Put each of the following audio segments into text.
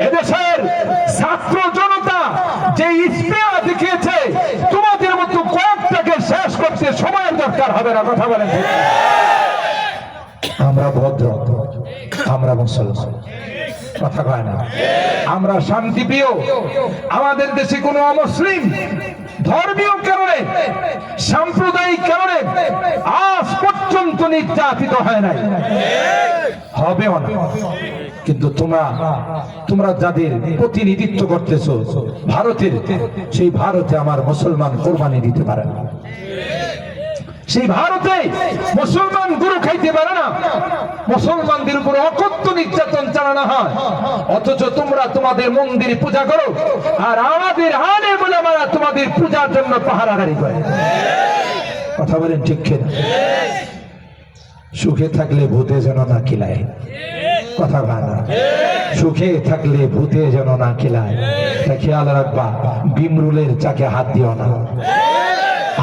এদেশের ছাত্র জনতা যে ইস্তেহা দেখিয়েছে, তোমাদের মতো কয়েকটাকে শেষ করতে সময়ের দরকার হবে না। কথা বলেন। আমরা ভদ্র, আমরা মুসলমান, কথা কয় না। আমরা শান্তিপ্রিয়। আমাদের দেশে কোনো অমুসলিম ধর্মীয় কারণে, সাম্প্রদায়িক কারণে আজ পর্যন্ত নির্যাতিত হয় নাই, হবেও না। কিন্তু তোমরা যাদের প্রতিনিধিত্ব করতেছো ভারতের, সেই ভারতে আমার মুসলমান কোরবানি দিতে পারে না, সেই ভারতে মুসলমান গরু খাইতে পারে না, মুসলমানদের উপর অকথ্য নির্যাতন চালানো হয়। অথচ তোমরা তোমাদের মন্দিরে পূজা করো, আর আমাদের আলেম ওলামারা তোমাদের পূজার জন্য পাহারাদারি করে। কথা বলেন ঠিক কিনা? সুখে থাকলে ভূতে যেন না কিলায়, কথা বলে না। সুখে থাকলে ভূতে যেন না কিলায়, তা খেয়াল রাখবা। বিমরুলের চাকে হাত দিও না।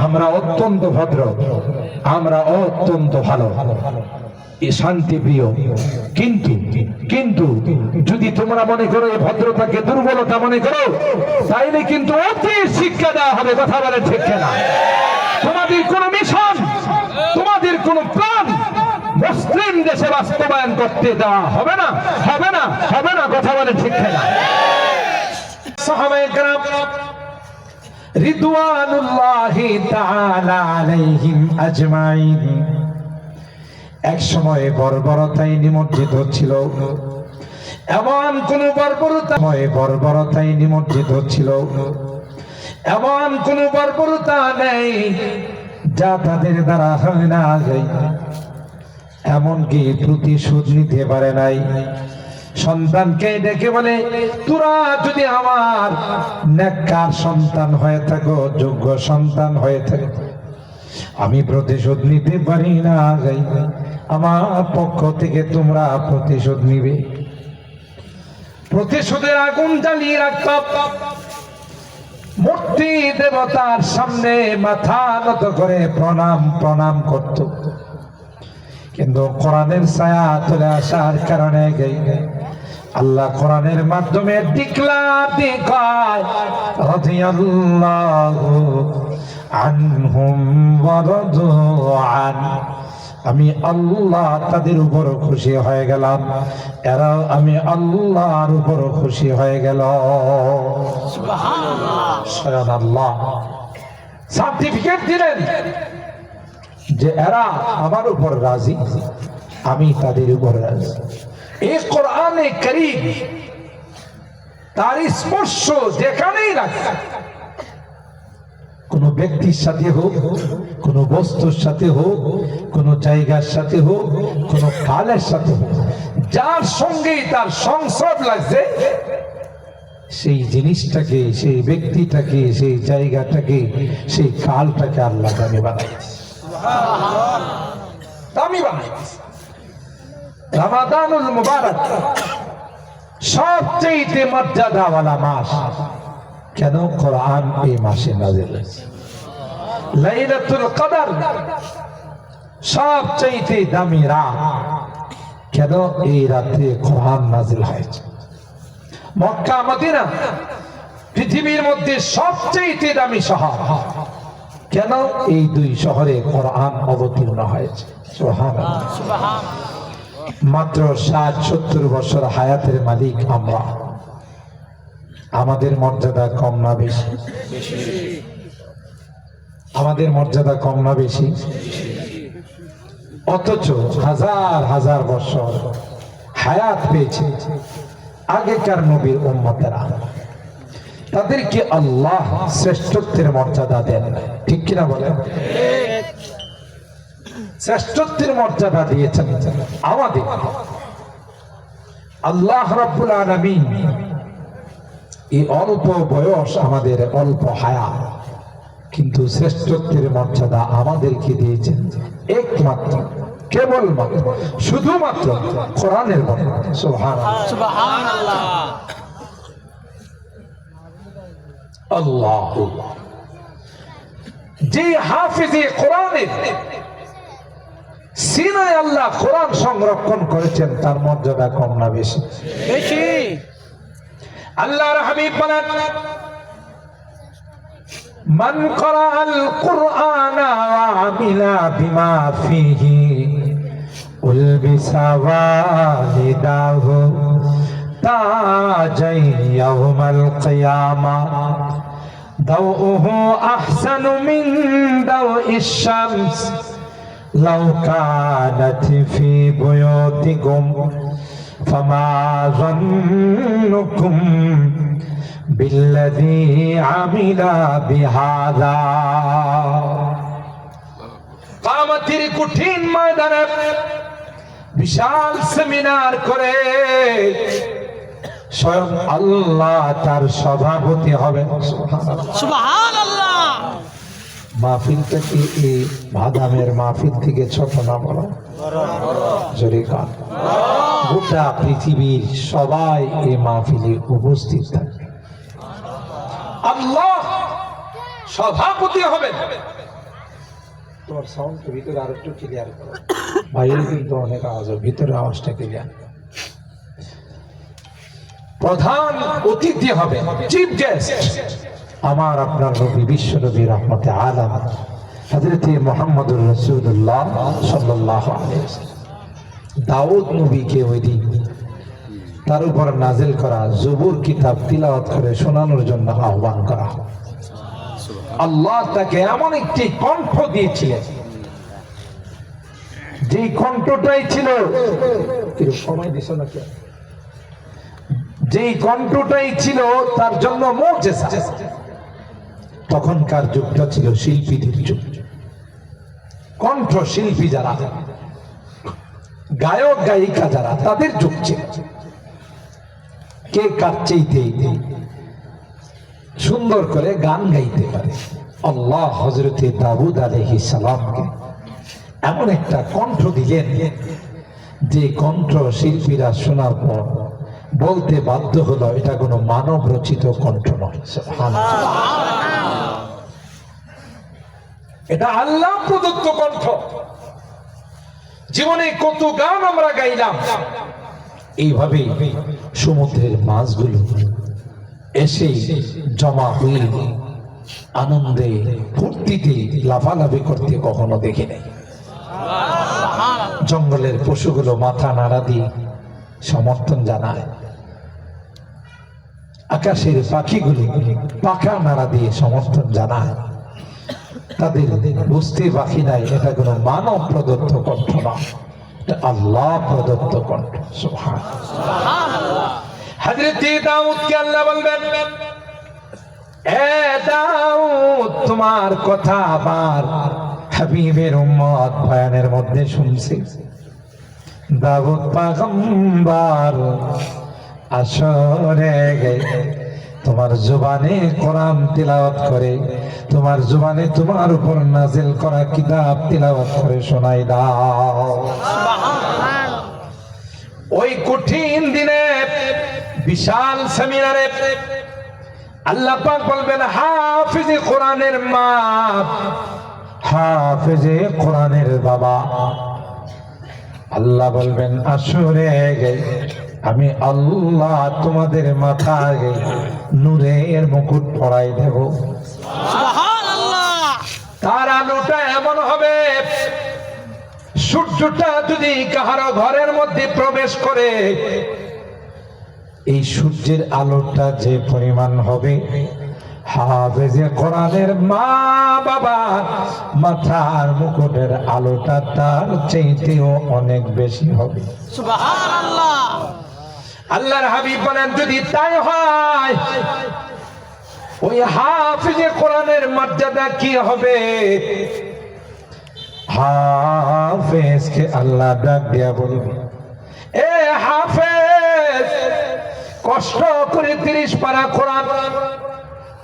আমরা অত্যন্ত ভদ্র, আমরা অত্যন্ত ভালো, শান্তি প্রিয়। কিন্তু যদি তোমরা মনে করো এই ভদ্রতাকে দুর্বলতা মনে করো, তাইলে কিন্তু অতি শিক্ষা দেওয়া হবে। কথা বলে ঠিক না? তোমাদের কোন মিশন, তোমাদের কোন প্ল্যান মুসলিম দেশে বাস্তবায়ন করতে দেওয়া হবে না, হবে না, হবে না। কথা বলে ঠিক না? সাহাবায়ে কেরাম রিদওয়ানুল্লাহি তাআলা আলাইহিম আজমাইন এক সময় বর্বরতায় নিমজ্জিত ছিল। এমন কোন বর্বরতায় নিমজ্জিত ছিল, এমন কোন বর্বরতা নেই যা তাদের দ্বারা হয় না। এমনকি প্রতিশোধ নিতে পারে নাই। সন্তানকে ডেকে বলে, তোরা যদি আমার নেককার সন্তান হয়ে থাকো, যোগ্য সন্তান হয়ে থাকো, আমি প্রতিশোধ নিতে পারি না। আমার পক্ষ থেকে তোমরা প্রতিশোধ নিবে। প্রতিশোধের আগুন জ্বালিয়ে রাখত। মূর্তি দেবতার সামনে মাথা নত করে প্রণাম করত। কিন্তু কোরআনের ছায়া চলে আসার কারণে আল্লাহ কোরআনের মাধ্যমে ডিক্লার কয়, রাদিয়াল্লাহু আনহুম ওয়া রাদু আন। আমি আল্লাহ তাদের উপর খুশি হয়ে গেলাম, এরাও আমি আল্লাহর উপর খুশি হয়ে গেল। সুবহানাল্লাহ, সুবহানাল্লাহ। সার্টিফিকেট দিলেন যে এরা আমার উপর রাজি, আমি তাদের উপর রাজি। এই কোরআনে কারীম তার স্পর্শ যেখানেই লাগে, কোন ব্যক্তির সাথে হোক, কোন বস্তুর সাথে হোক, কোন জায়গার সাথে হোক, কোন কালের সাথে হোক, যার সঙ্গেই তার সংসর্গ লাগছে, সেই জিনিসটাকে, সেই ব্যক্তিটাকে, সেই জায়গাটাকে, সেই কালটাকে আল্লাহ দামি বানাইছে। দামি বানাইছে। রমাদানুল মুবারক সবচেয়ে মর্যাদাওয়ালা মাস। কেন? কোরআন এই মাসে নাযিল হয়েছে। লাইলাতুল কদর সবচেয়ে দামি রাত। কেন? এই রাতে কোরআন নাযিল হয়েছে। মক্কা মদিনা পৃথিবীর মধ্যে সবচেয়ে দামি শহর। কেন? এই দুই শহরে কোরআন অবতীর্ণ হয়েছে। সুবহানাল্লাহ, সুবহানাল্লাহ। মাত্র 60-70 বছর হায়াতের মালিক আমরা। আমাদের মর্যাদা কম না বেশি? আমাদের মর্যাদা কম না বেশি? অথচ হাজার হাজার বছর হায়াত পেয়েছে আগেকার নবীর উম্মতেরা। তাদেরকে আল্লাহ শ্রেষ্ঠত্বের মর্যাদা দেন, ঠিক কিনা বলেন? শ্রেষ্ঠত্বের মর্যাদা দিয়েছেন আমাদের আল্লাহ রাব্বুল আলামিন। এই অল্প বয়স, আমাদের অল্প হায়াত, কিন্তু শ্রেষ্ঠত্বের মর্যাদা আমাদেরকে দিয়েছেন একমাত্র, কেবলমাত্র, শুধুমাত্র কোরআনের বরকত। সুবহানাল্লাহ, সুবহানাল্লাহ। আল্লাহ যে হাফিজে কোরআনের সিনায় আল্লাহ কোরআন সংরক্ষণ করেছেন, তার মর্যাদা কম না বেশি? বেশি। আল্লাহর হাবিব বলেন, মান ক্বারাআল কুরআনা ওয়া আমিলা বিমা ফীহি উলবিসা ওয়ালিদাহু তাজাই ইয়াউমাল কিয়ামাহ দাউহু আহসানু মিন দাউইশ শামস লাউ কানাত ফী বুয়ুতিকুম ফামা যান্নুকুম বিল্লাযী আমিলা বিহাযা। কিয়ামতের কঠিন ময়দানে বিশাল সেমিনার করে স্বয়ং আল্লাহ তার সভাপতি হবেন। সুবহানাল্লাহ। মাহফিলটা কি এই বাদামের মাহফিল থেকে ছোট না বলো? জোরে কান। গোটা পৃথিবীর সবাই এই মাহফিলে উপস্থিত থাকবে, আল্লাহ সভাপতি হবেন। তোমার সাউন্ড ভিতরে আর একটু ক্লিয়ার করো, বাইরে কিন্তু অনেক আওয়াজ, ভিতরে আওয়াজটা ক্লিয়ার। প্রধান অতিথি হবে, চিফ গেস্ট, আমার আপনার নবী, বিশ্ব নবী, রহমতে আলম হযরত মুহাম্মদুর রাসূলুল্লাহ সাল্লাল্লাহু আলাইহি ওয়াসাল্লাম। দাউদ নবীকে ওই দিন তার উপর নাজিল করা জবুর কিতাব তিলাওয়াত করে শোনানোর জন্য আহ্বান করা। আল্লাহ তাকে এমন একটি কণ্ঠ দিয়েছিলেন, যে কণ্ঠটাই ছিল, সময় দিছ না কে, যেই কণ্ঠটাই ছিল তার জন্য মুজিজা। তখনকার যুগটা ছিল শিল্পীদের যুগ, কণ্ঠ শিল্পী যারা, গায়ক গায়িকা যারা, তাদের যুগ ছিল। কে কার চাইতে সুন্দর করে গান গাইতে পারে। আল্লাহ হযরতে দাউদ আলাইহিস সালামকে এমন একটা কণ্ঠ দিলেন, যে কণ্ঠ শিল্পীরা শোনার পর বলতে বাধ্য হলো এটা কোনো মানব রচিত কণ্ঠ নয়, এটা আল্লাহ প্রদত্ত কণ্ঠ। জীবনে কত গান আমরা গাইলাম, এইভাবে সমুদ্রের মাছগুলো এসে জমা হয়ে আনন্দে ফুর্তিতে লাফালাফি করতে কখনো দেখি নাই। জঙ্গলের পশুগুলো মাথা নাড়া দিয়ে সমর্থন জানায়, আকাশের পাখিগুলি পাখা নাড়া দিয়ে সমর্থন জানায়। তাদের বুঝতে বাকি নাই এটা কোনো মানব প্রদত্ত কণ্ঠ নয়, আল্লাহ প্রদত্ত কণ্ঠ। সুবহানাল্লাহ। হযরত দাউদকে আল্লাহ বলবেন, এ দাউদ, তোমার কথা আবার হাবিবের উম্মত বয়ানের মধ্যে শুনছি। দাউদ পয়গম্বর আসরে গিয়ে তোমার জবানে কোরআন তিলাওয়াত করে, তোমার জবানে তোমার উপর নাজিল করা কিতাব তিলাওয়াত করে শোনাই দাও। ওই কঠিন দিনে বিশাল সেমিনারে আল্লাহ পাক বলবেন, হাফিজে কোরআনের মা, হাফিজে কোরআনের বাবা, আল্লাহ বলবেন, আসরে আমি আল্লাহ তোমাদের মাথায় নূরের মুকুট পরাই দেব। সুবহানাল্লাহ। তার আলোটা এমন হবে, সূর্যটা যদি কাহারো ঘরের মধ্যে প্রবেশ করে, এই সূর্যের আলোটা যে পরিমাণ হবে, হাফেজে কোরআনের মা বাবা মাথার মুকুটের আলোটা তার চাইতেও অনেক বেশি হবে। সুবহানাল্লাহ। আল্লাহর হাবিব বলেন, যদি তাই হয় ওই হাফেজে কোরআনের মর্যাদা কি হবে? হাফেজকে আল্লাহ ডাক দিয়া বলবে, এ হাফেজ, কষ্ট করে 30 পারা কোরআন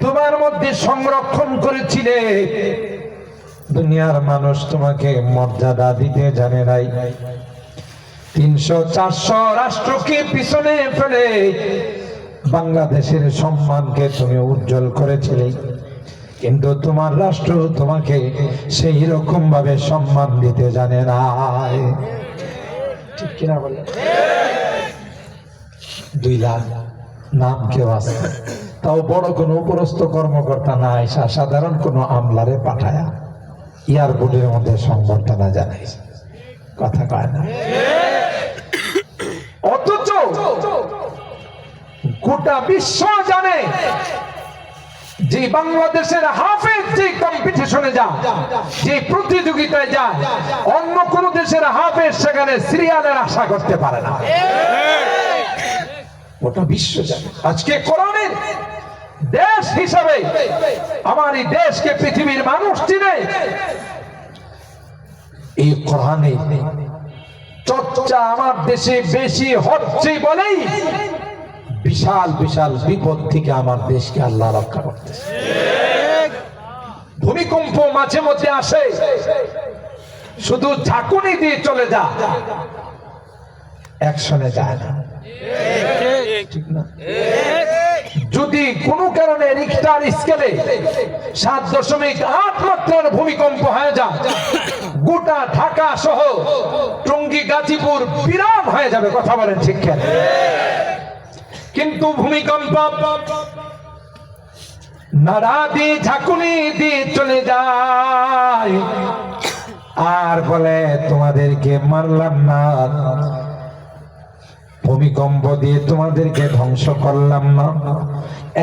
তোমার মধ্যে সংরক্ষণ করেছিলে, দুনিয়ার মানুষ তোমাকে মর্যাদা দিতে জানে নাই। 300-400 রাষ্ট্রকে পিছনে ফেলে বাংলাদেশের সম্মানকে তুমি উজ্জ্বল করেছিলে, কিন্তু তোমার রাষ্ট্র তোমাকে সেই রকম ভাবে সম্মান দিতে জানে না। ঠিক কিনা বলে? 2 লাখ নাম কেউ আছে, তাও বড় কোনো উপরস্থ কর্মকর্তা না আইসা সাধারণ কোনো আমলারে পাঠায়া এয়ারপোর্টের মধ্যে সংবর্ধনা জানাইছে, কথা কয় না। অথচ গোটা বিশ্ব জানে যে বাংলাদেশের হাফেজ যে কম্পিটিশনে যায়, যে প্রতিযোগিতায় যায়, অন্য কোন দেশের হাফেজ সেখানে সিরিয়ালের আশা করতে পারে না। গোটা বিশ্ব জানে আজকে কোরআনের দেশ হিসাবে আমার এই দেশকে পৃথিবীর মানুষ চিনে। এই কোরআনে চর্চা আমার দেশে বেশি হচ্ছে বলেই বিশাল বিশাল বিপদ থেকে আমার দেশকে আল্লাহ রক্ষা করতেছে। ভূমিকম্প মাঝে মধ্যে আসে, শুধু ঝাঁকুনি দিয়ে চলে যা, অ্যাকশনে যায় না, ঠিক না? যদি কোনো কারণে রিখটার স্কেলে 7.8 মাত্রার ভূমিকম্প হয়ে যায়, গোটা ঢাকা সহ টঙ্গী গাজীপুর বিরাম হয়ে যাবে, কথা বলেন ঠিক কেন? কিন্তু ভূমিকম্প নাড়া দিয়ে ঝাঁকুনি দিয়ে চলে যায় আর বলে তোমাদেরকে মারলাম না, ভূমিকম্প দিয়ে তোমাদেরকে ধ্বংস করলাম না।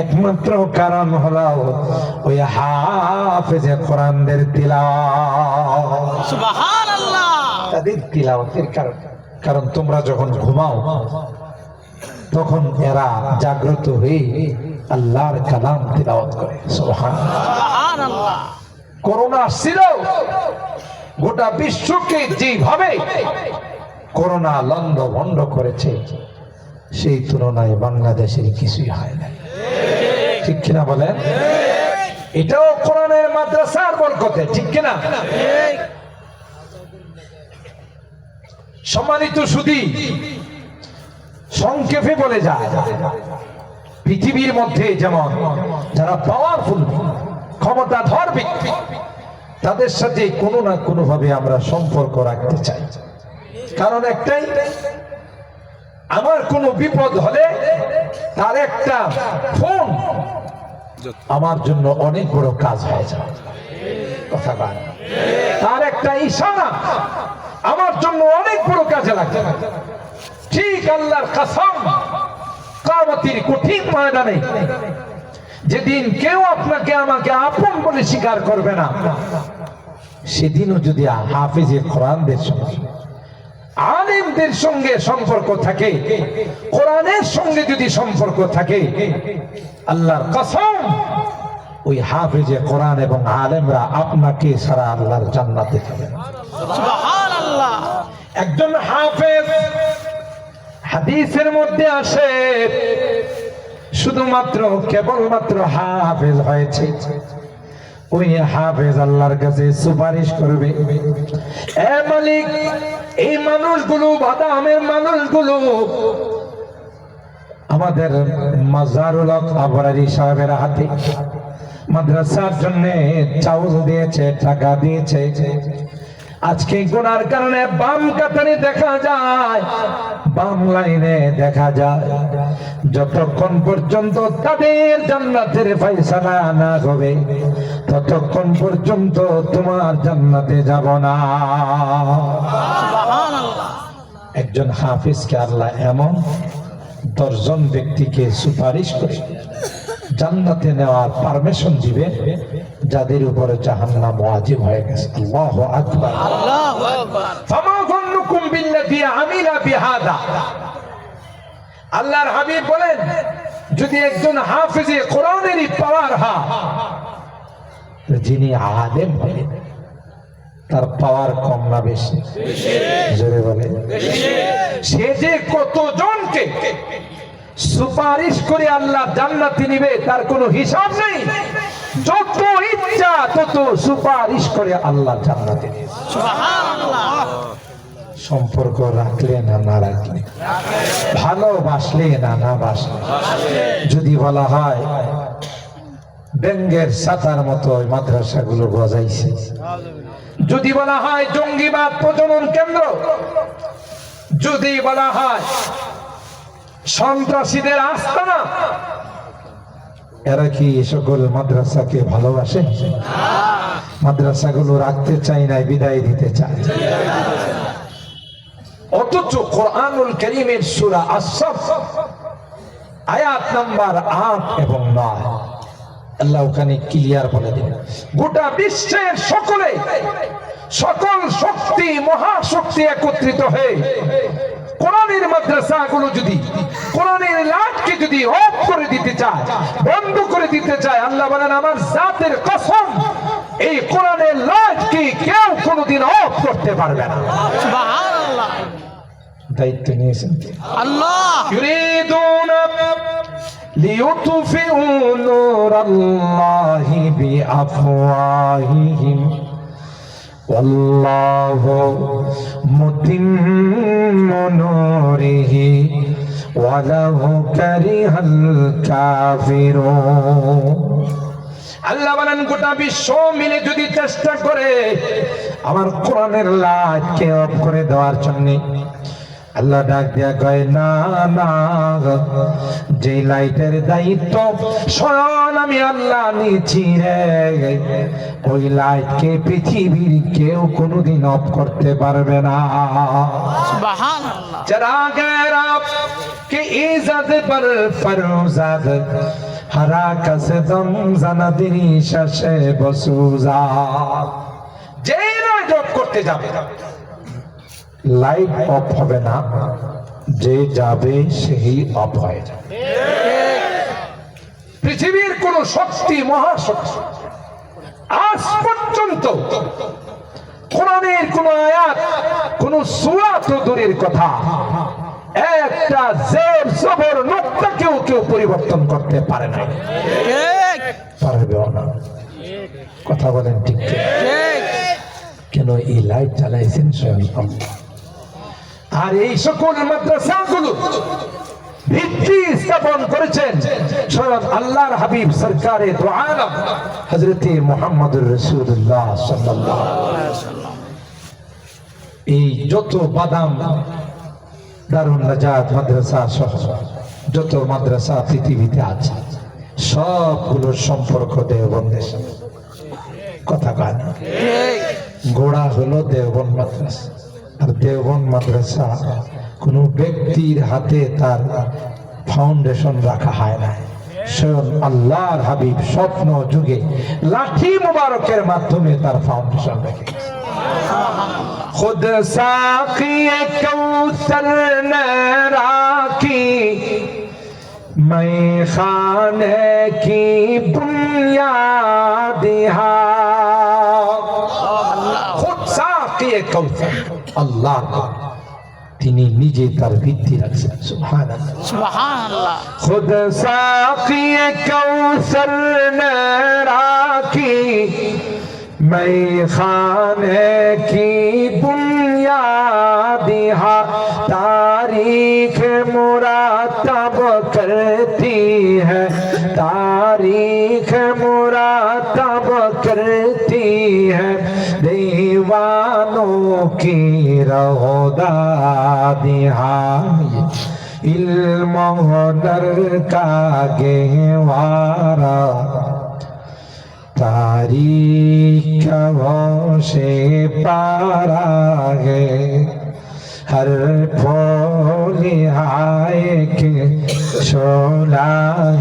একমাত্র কারণ হলো ওই হাফেজে কোরআনদের তিলাওয়াত, সুবহানাল্লাহ, তাদের তিলাওয়াতের কারণ। কারণ তোমরা যখন ঘুমাও তখন এরা জাগ্রত হয়ে আল্লাহর কালাম তিলাওয়াত করে। সুবহানাল্লাহ। করোনা আসছিল, গোটা বিশ্বকে যেভাবে করোনা লন্ড ভন্ড করেছে সেই তুলনায় বাংলাদেশের কিছুই হয় না, ঠিক কিনা বলেন? এটাও কোরআনের মাদ্রাসার বরকতে, ঠিক কিনা? সম্মানিত সুধী, সংক্ষেপে বলে যায়, পৃথিবীর মধ্যে যেমন যারা পাওয়ারফুল ক্ষমতাধর ব্যক্তি, তাদের সাথে কোনো না কোনো ভাবে আমরা সম্পর্ক রাখতে চাই। কারণ একটাই, আমার কোনো বিপদ হলে তার একটা ফোন আমার জন্য অনেক বড় কাজ হয়ে যায়, কথা বলেন। তার একটা ইশারা আমার জন্য অনেক বড় কাজে লাগে। ঠিক আল্লাহর কসম, কিয়ামতের কঠিন ময়দানে যেদিন কেউ আপনাকে আমাকে আপন বলে স্বীকার করবে না, সেদিনও যদি হাফেজে কোরআনদের সঙ্গে, আলেমদের সঙ্গে সম্পর্ক থাকে, কোরআনের সঙ্গে যদি সম্পর্ক থাকে, আল্লাহর কসম ওই হাফেজে কোরআন এবং আলেমরা আপনাকে সারা আল্লাহর জান্নাতে যাবে। সুবহানাল্লাহ। একজন হাফেজ, হাদিসের মধ্যে আসে, শুধুমাত্র কেবলমাত্র হাফেজ হয়েছে, ওই হাফেজ আল্লাহর কাছে সুপারিশ করবে, এ মালিক, এই মানুষগুলো, বাদামের মানুষগুলো আমাদের মাজারুল হক আবরারি সাহেবের হাতে মাদ্রাসার জন্য চাউল দিয়েছে, টাকা দিয়েছে। আজকে গুনার কারণে বাম কাতারে দেখা যায়, বাম লাইনে দেখা যায়, যতক্ষণ পর্যন্ত তাদের জান্নাতের ফয়সালা না হবে ততক্ষণ পর্যন্ত তোমার জান্নাতে যাব না। সুবহানাল্লাহ। একজন হাফিজকে আল্লাহ এমন 10 জন ব্যক্তিকে সুপারিশ করে জান্নাতে নেওয়ার পারমিশন দিবে যাদের উপরে জাহান্নাম ওয়াজিব হয়ে গেছে। আল্লাহু আকবার, আল্লাহু আকবার। ফামা যান্নুকুম বিল্লাযী আমিলা বিহাদা। আল্লাহর হাবিব বলেন, যদি একজন হাফেজে কোরআনেরই পাওয়ার হয়, তো যিনি আলেম হবেন তার পাওয়ার কম না বেশি? জোরে বলে। সে যে কতজনকে সুপারিশ করে আল্লাহ জান্নাতে নিবে তার কোনো হিসাব নেই, যত ইচ্ছা তত সুপারিশ করে আল্লাহ জান্নাতে নিবে। সুবহানাল্লাহ। সম্পর্ক রাখলে না না রাখলে, ভালোবাসলে না না বাসলে, যদি বলা হয় ব্যাঙ্গের ছাতার মতো ওই মাদ্রাসাগুলো গজাইছে, যদি বলা হয় জঙ্গিবাদ প্রজনন কেন্দ্র, যদি বলা হয় সন্ত্রাসীদের আস্তানা। এরা কি এ সকল মাদ্রাসাকে ভালোবাসে? মাদ্রাসাগুলো রাখতে চায় না, বিদায় দিতে চায়। অথচ কোরআনুল কারীমের সূরা আস-সাফ আয়াত নাম্বার 8 এবং 9 আল্লাহ ওখানে ক্লিয়ার বলে দিলেন, গোটা বিশ্বের সকল শক্তি মহাশক্তি একত্রিত হয়ে কোরআনের মাদ্রাসাগুলো যদি, কোরআনের লাইটকে যদি অফ করে দিতে চায়, বন্ধ করে দিতে চায়, আল্লাহ বলেন আমার জাতের কসম এই কোরআনের লাইটকে কেউ কোনোদিন অফ করতে পারবে না। সুবহানাল্লাহ। দায়িত্ব নিয়েছেন আল্লাহ। ইউরিদুনা লিইউতফিউ নূরাল্লাহি বিআফওয়াহিহিম ওয়াল্লাহু মুতিম্মু নূরিহি ওয়ালাউ কারিহাল কাফিরুন। আল্লাহ বলেন গোটা বিশ্ব মিলে যদি চেষ্টা করে আমার কোরআনের লাইটকে অফ করে দেওয়ার জন্য, আল্লাহ ডাক দিয়া কয় না না, যে লাইটের দায়িত্ব স্বয়ং আমি আল্লাহ নিয়েছি রে, ওই লাইটকে পৃথিবীর কেউ কোনোদিন অফ করতে পারবে না। সুবহানাল্লাহ। চরাগেরা কে ইজ্জত पर फरोजाद हरा कसदम জানাদিনী শেষে বসুজা। যে লাইট অফ করতে যাবে লাইট অফ হবে না, যে যাবে সেই অফ হয়ে যাবে। পৃথিবীর কোন শক্তি মহাশক্তি আজ পর্যন্ত কোরআনের কোন আয়াত, কোন সূরা তো দূরের কথা, একটা জের জবর নুক্তাকেও কেউ পরিবর্তন করতে পারে না, পারবেও না। কথা বলেন ঠিক ঠিক? কেন এই লাইট জ্বালাইছেন স্বয়ং আল্লাহ। আর এই সকল মাদ্রাসাগুলো ভিত্তি স্থাপন করেছেন স্বয়ং আল্লাহর হাবিব সরকারে দো আলম হযরত মুহাম্মদুর রাসূলুল্লাহ সাল্লাল্লাহু আলাইহি ওয়াসাল্লাম। এই যত বাদাম দারুন নাজাত মাদ্রাসা সহ যত মাদ্রাসা পৃথিবীতে আছে সবগুলোর সম্পর্ক দেওবন্দের সাথে। কথা কয় না? গোড়া হলো দেওবন্দ মাদ্রাসা। আর দেওবন্দ মাদ্রাসা কোন ব্যক্তির হাতে তার ফাউন্ডেশন রাখা হয় না, স্বয়ং আল্লাহর হাবিব স্বপ্ন যুগে লাঠি মুবারকের মাধ্যমে তার ফাউন্ডেশন রেখে खुद साक़ी कौसर ने राखी मैं खाने की बुनियाद खुद साक़ी कौसर अल्लाह তিনি নিজে তার ভিত্তি রাখছেন। সুবহানাল্লাহ সুবহানাল্লাহ। खुद साक़ी कौसर ने राखी मैं खाने की बुनियाद तारीख मुरातब करती है, तारीख मुरातब करती है दीवानों की रौदादिहा। इल्म हुनर का गहवारा तारीख से पारा है, हर फूल हाय के शोला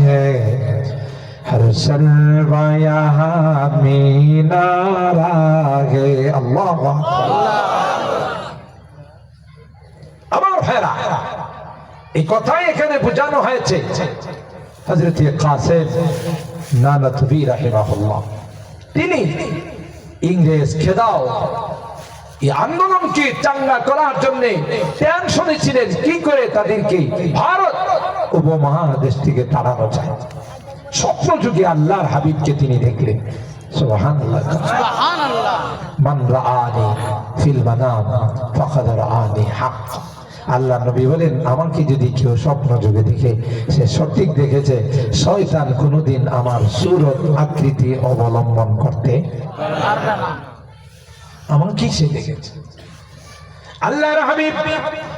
है, हर सलवा यहाँ मीनारा है। अल्लाह আমার ভাইরা, এই কথাই এখানে বোঝানো হয়েছে হযরত কাসেম নানতবী রাহিমাহুল্লাহ। তিনি ইংরেজ খেদাও এই আন্দোলনকে চাঙ্গা করার জন্য টেনশনে ছিলেন কি করে তাদেরকে ভারত উপমহাদেশ থেকে তাড়ানো যায়। স্বপ্ন যুগে আল্লাহর হাবিবকে তিনি দেখলেন। সুবহানাল্লাহ সুবহানাল্লাহ। মান রাআনি ফিল মানাম ফাকাদ রাআনি হক। আল্লাহ নবী বলেন আমাকে যদি কেউ স্বপ্ন যুগে দেখে সে সঠিক দেখেছে, শয়তান কোনোদিন আমার সূরত আকৃতি অবলম্বন করতে পারবে না। আমাকে সে দেখেছে। আল্লাহর হাবিব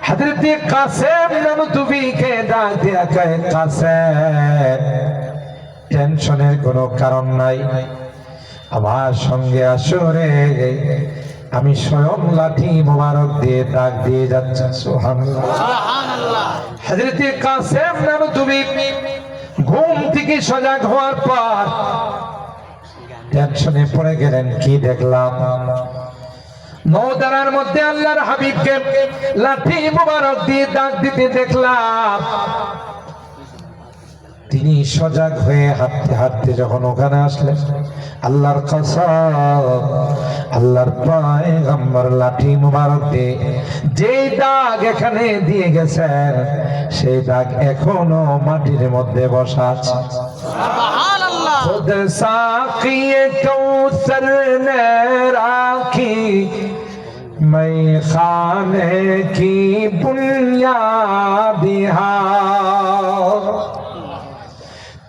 হযরত কাসেম নানুতুবিকে ডাক দিয়া কয়, কাসেম, টেনশনের কোনো কারণ নাই, আমার সঙ্গে আসো রে, আমি স্বয়ং লাঠি মোবারক দিয়ে ডাক দিয়ে যাচ্ছি। সুবহানাল্লাহ সুবহানাল্লাহ। হযরত কাসেম নানুতুবি ঘুম থেকে সজাগ হওয়ার পর টেনশনে পড়ে গেলেন। কি দেখলাম? নওদারার মধ্যে আল্লাহর হাবিবকে লাঠি মোবারক দিয়ে ডাক দিতে দেখলাম। তিনি সজাগ হয়ে হাঁটতে হাঁটতে যখন ওখানে আসলেন, আল্লাহর কসম, আল্লাহর পয়গম্বর লাঠি মুবারক দিয়ে যে দাগ এখানে দিয়ে গেছেন, সেই দাগ এখনো মাটির মধ্যে বসা আছে। সুবহানাল্লাহ। खुद साक़िए कौसर ने राखी मैं खाने की बुनियाद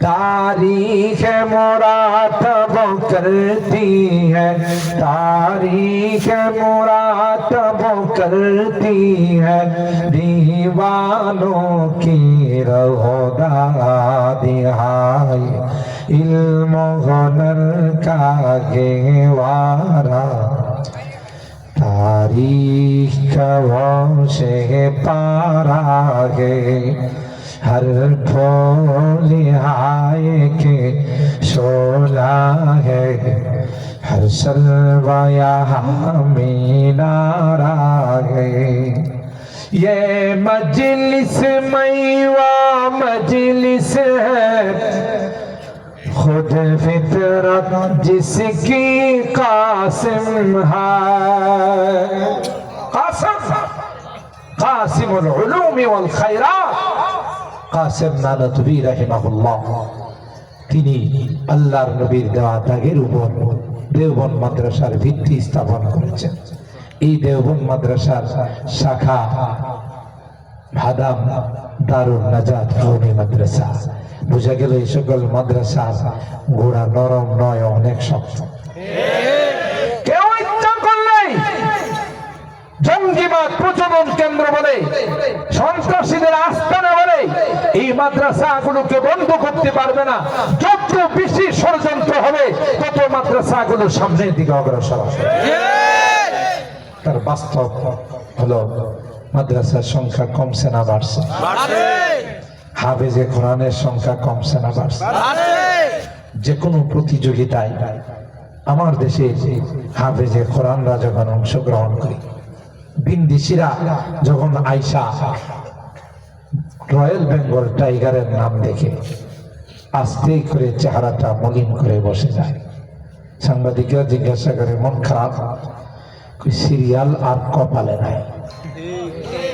तारीख मुरातब करती है, तारीख मुरातब करती है, दीवानों की रहोदादिहाय इल्म हुनर का गेवारा तारीख का से पारा है हर फूल आए के शोला है हर सलवाया मीनारा है ये मजलिस मैवा मजलिस है खुद फितरत जिसकी कासिम है कासिम कासिमुल उलूमी वल खैरात কাসেম নানুতুবি রাহিমাহুল্লাহ তিনি আল্লাহর নবীর দেওয়া দাগের উপর দেওবন্দ মাদ্রাসার ভিত্তি স্থাপন করেছেন। এই দেওবন্দ মাদ্রাসার শাখা ভাদাম দারুন নাজাত কওমি মাদ্রাসা। বুঝা গেল এই সকল মাদ্রাসা গোড়া নরম নয়, অনেক শক্ত। কেউ ইচ্ছা করলেই জঙ্গিবাদ প্রচলন কেন্দ্র বলে, সন্ত্রাসীদের আস্তানা বলে এই মাদ্রাসাগুলোকে বন্ধ করতে পারবে না। যত বেশি ষড়যন্ত্র হবে তত মাদ্রাসাগুলো সামনের দিকে অগ্রসর হবে। তার বাস্তব হলো মাদ্রাসার সংখ্যা কমছে না বাড়ছে? হাফেজে কোরআনের সংখ্যা কমছে না বাড়ছে? যে কোনো প্রতিযোগিতায় আমার দেশে হাফেজে কোরআনরা যখন অংশগ্রহণ করে, বিন্দিসিরা যখন আইসা রয়্যাল বেঙ্গল টাইগারের নাম দেখে আস্তে করে চেহারাটা মলিন করে বসে যায়। সাংবাদিকরা জিজ্ঞাসা করে, মন খারাপ? সিরিয়াল আর কপালে নাই।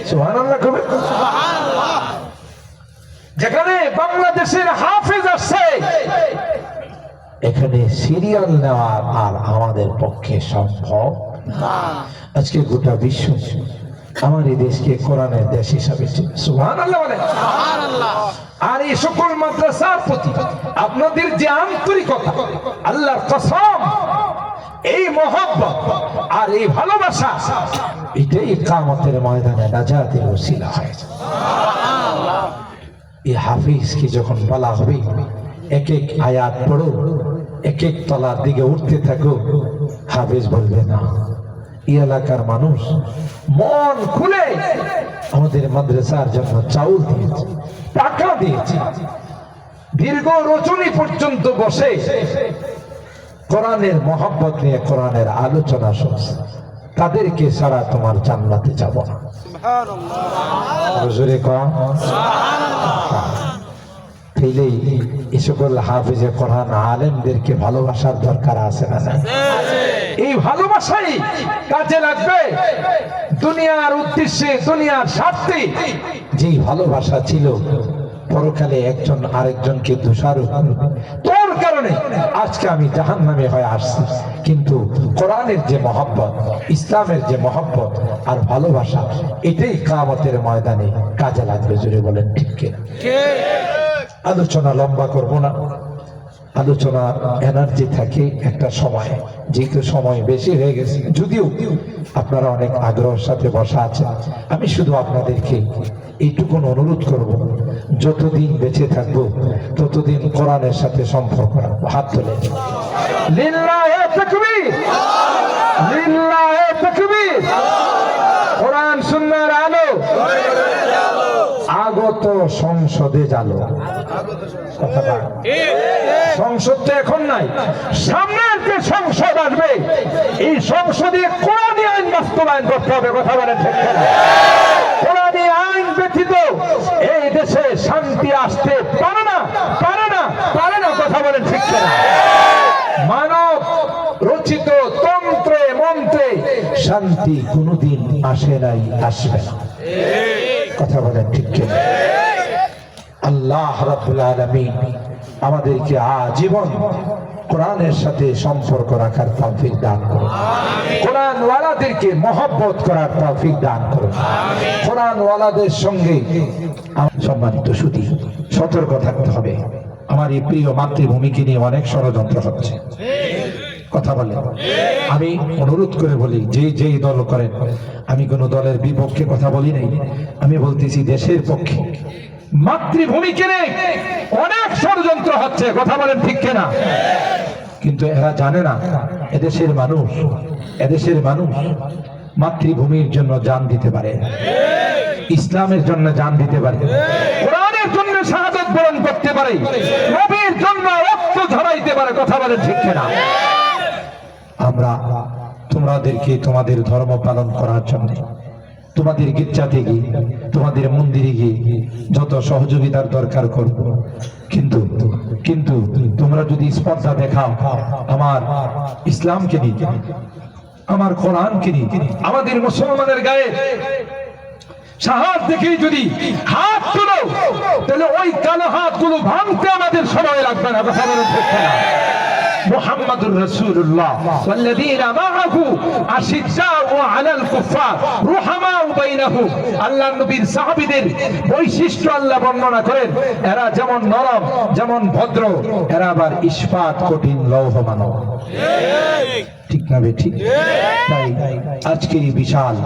সুবহানাল্লাহ কবে? যেখানে বাংলাদেশের হাফেজ আসছে, এখানে সিরিয়াল নেওয়া আর আমাদের পক্ষে সম্ভব না। আজকে গোটা বিশ্ব আমার এই দেশকে কোরআনের দেশ হিসাবে চিনে। সুবহানাল্লাহ বলেন। আর এই সকল মাদ্রাসার প্রতি আপনাদের যে আন্তরিকতা, আল্লাহর কসম, এই মহব্বত আর এই ভালোবাসা, এটাই কিয়ামতের ময়দানে নাজাতের ওসিলা হয়েছে। এই হাফিজকে যখন বলা হবে এক এক আয়াত পড়ো, এক এক তলার দিকে উঠতে থাকো, হাফিজ বলবে না। এই এলাকার মানুষ মন খুলে আমাদের মাদ্রাসার জন্য চাউল দিয়েছে, টাকা দিয়েছে, দীর্ঘ রজনী পর্যন্ত বসে কোরআনের মহব্বত নিয়ে কোরআনের আলোচনা শুনছে। তাদেরকে ছাড়া তোমার জান্নাতে যাব না। হুজুরে কম তাইলেই এই সকল হাফেজে কোরআন আলেমদেরকে ভালোবাসার দরকার আছে না? এই ভালোবাসাই কাজে লাগবে দুনিয়ার উদ্দেশ্যে, দুনিয়ার স্বার্থে। যেই ভালোবাসা ছিল পরকালে একজন আরেকজনকে দোষারোপ করবে, তোর কারণে আজকে আমি জাহান্নামে হয়ে আসছি। কিন্তু কোরআনের যে মহব্বত, ইসলামের যে মহব্বত আর ভালোবাসা, এটাই কিয়ামতের ময়দানে কাজে লাগবে। জোরে বলেন ঠিক কিনা? আলোচনা লম্বা করব না। আলোচনার এনার্জি থাকে একটা সময়, যেহেতু সময় বেশি হয়ে গেছে, যদিও আপনারা অনেক আগ্রহের সাথে বসা আছেন, আমি শুধু আপনাদেরকে এইটুকুন অনুরোধ করব, যতদিন বেঁচে থাকবো ততদিন কোরআনের সাথে সম্পর্ক রাখবো। হাত তোলে লিল্লাহে তাকবীর, লিল্লাহে তাকবীর। কোরআন সুন্নাহর আলো, আগত সংসদে জালো। কথাটা সংসদ তো এখন নাই, সামনের যে সংসদ আসবে এই সংসদে কোরআনী আইন বাস্তবায়ন করতে হবে। কথা বলেন ঠিক কিনা? কোরআনী আইন ব্যতীত এই দেশে শান্তি আসতে পারে না, পারে না, পারে না। কথা বলেন ঠিক কিনা? মানব রচিত তন্ত্রে মন্ত্রে শান্তি কোনোদিন আসে নাই, আসবে না। কথা বলেন ঠিক কিনা? আল্লাহ রাব্বুল আলামিন আমাদেরকে আজীবন কোরআনের সাথে সম্পর্ক রাখার তৌফিক দান করুন। কোরআন ওয়ালাদেরকে মহব্বত করার তৌফিক দান করুন। কোরআন ওয়ালাদের সঙ্গে সম্মানিত সুধী, সতর্ক থাকতে হবে। আমার এই প্রিয় মাতৃভূমিকে নিয়ে অনেক ষড়যন্ত্র হচ্ছে। কথা বলে আমি অনুরোধ করে বলি, যেই দল করেন, আমি কোন দলের বিপক্ষে কথা বলি নাই, আমি বলতেছি দেশের পক্ষে। মাতৃভূমিকে নিয়ে অনেক ষড়যন্ত্র হচ্ছে। কথা বলেন ঠিক কিনা? কিন্তু এরা জানে না এদেশের মানুষ মাতৃভূমির জন্য জান দিতে পারে, ইসলামের জন্য জান দিতে পারে, কোরআনের জন্য শাহাদাত বরণ করতে পারে, নবীর জন্য রক্ত ঝরাইতে পারে। কথা বলেন ঠিক কিনা? আমরা তোমাদেরকে তোমাদের ধর্ম পালন করার জন্য তোমাদের গির্জাতে গিয়ে, তোমাদের মন্দিরে গিয়ে যত সহযোগিতার দরকার করব, কিন্তু তোমরা যদি স্পর্ধা দেখাও আমার ইসলামকে নিয়ে, আমার কোরআনকে নিয়ে, আমাদের মুসলমানের গায়ে সাহস দেখেই যদি হাত তুলো, তাহলে ওই কালো হাতগুলো ভাঙতে আমাদের সময় লাগবে না। কথা বলেন ঠিক কিনা? মুহাম্মাদুর রাসূলুল্লাহ ওয়াল্লাযীনা মাআহু আশিদ্দাউ আলাল কুফার রুহামাউ বাইনাহুম। আল্লাহর নবীর সাহাবীদের বৈশিষ্ট্য আল্লাহ বর্ণনা করেন, এরা যেমন নরম, যেমন ভদ্র, এরা আবার ইস্পাত কঠিন লৌহ মানব। ঠিক না বে ঠিক? তাই আজকে এই বিশাল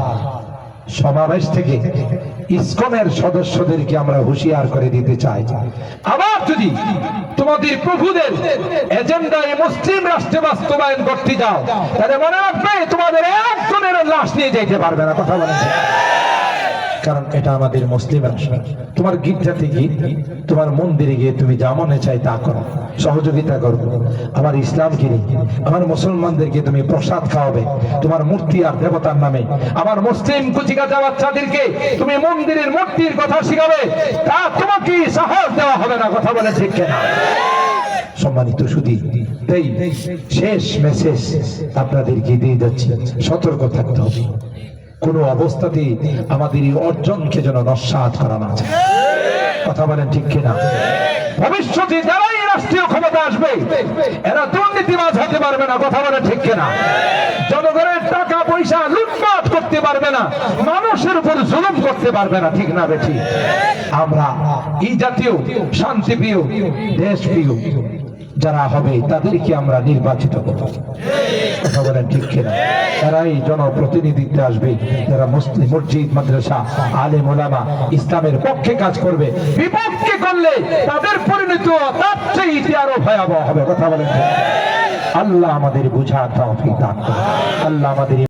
সমাবেশ থেকে ইসকনের সদস্যদেরকে আমরা হুঁশিয়ার করে দিতে চাই, আবার যদি তোমাদের প্রভুদের এজেন্ডায় মুসলিম রাষ্ট্রে বাস্তবায়ন করতে যাও, তাহলে মনে রাখবে তোমাদের একজনের লাশ নিয়ে যেতে পারবে না। কথা বলেছে, কারণ এটা আমাদের মুসলিম রাষ্ট্র। তোমার গির্জাতে গিয়ে, তোমার মন্দিরে গিয়ে তুমি যা মনে চাই তা করো, সহযোগিতা করবো। আমার ইসলামকে নিয়ে, আমার মুসলমানদেরকে তুমি প্রসাদ খাওয়াবে তোমার মূর্তি আর দেবতার নামে। আমার মুসলিম কুচিকাচা বাচ্চাদেরকে তুমি মন্দিরের মূর্তির কথা শিখাবে, তা তোমাকে সাহস দেওয়া হবে না। কথা বলে ঠিক কিনা? সম্মানিত সুধী, তাই শেষ মেসেজ আপনাদেরকে দিয়ে যাচ্ছি, সতর্ক থাকতে হবে। কোন অবস্থাতেই আমাদের এই অর্জনকে যেন নস্যাৎ করা না যায়। কথা বলেন ঠিক কিনা? ভবিষ্যতে যারাই রাষ্ট্রীয় ক্ষমতা আসবে এরা দুর্নীতিবাজ হতে পারবে না। কথা বলেন ঠিক কিনা? জনগণের টাকা পয়সা লুটপাট করতে পারবে না, মানুষের উপর জুলুম করতে পারবে না। ঠিক না বেঠি? আমরা এই জাতীয় শান্তিপ্রিয়, দেশপ্রিয় যারা হবে তাদেরকে আমরা নির্বাচিত করব। কথা বলেন ঠিক কিনা? তারাই জনপ্রতিনিধিত্বে আসবে, যারা মুসলিম মসজিদ, মাদ্রাসা, আলেম ওলামা ইসলামের পক্ষে কাজ করবে। বিপক্ষে করলে তাদের পরিণতি তার চেয়ে আরো ভয়াবহ হবে। কথা বলেন। আল্লাহ আমাদের বুঝার তৌফিক দান করুন। আল্লাহ আমাদের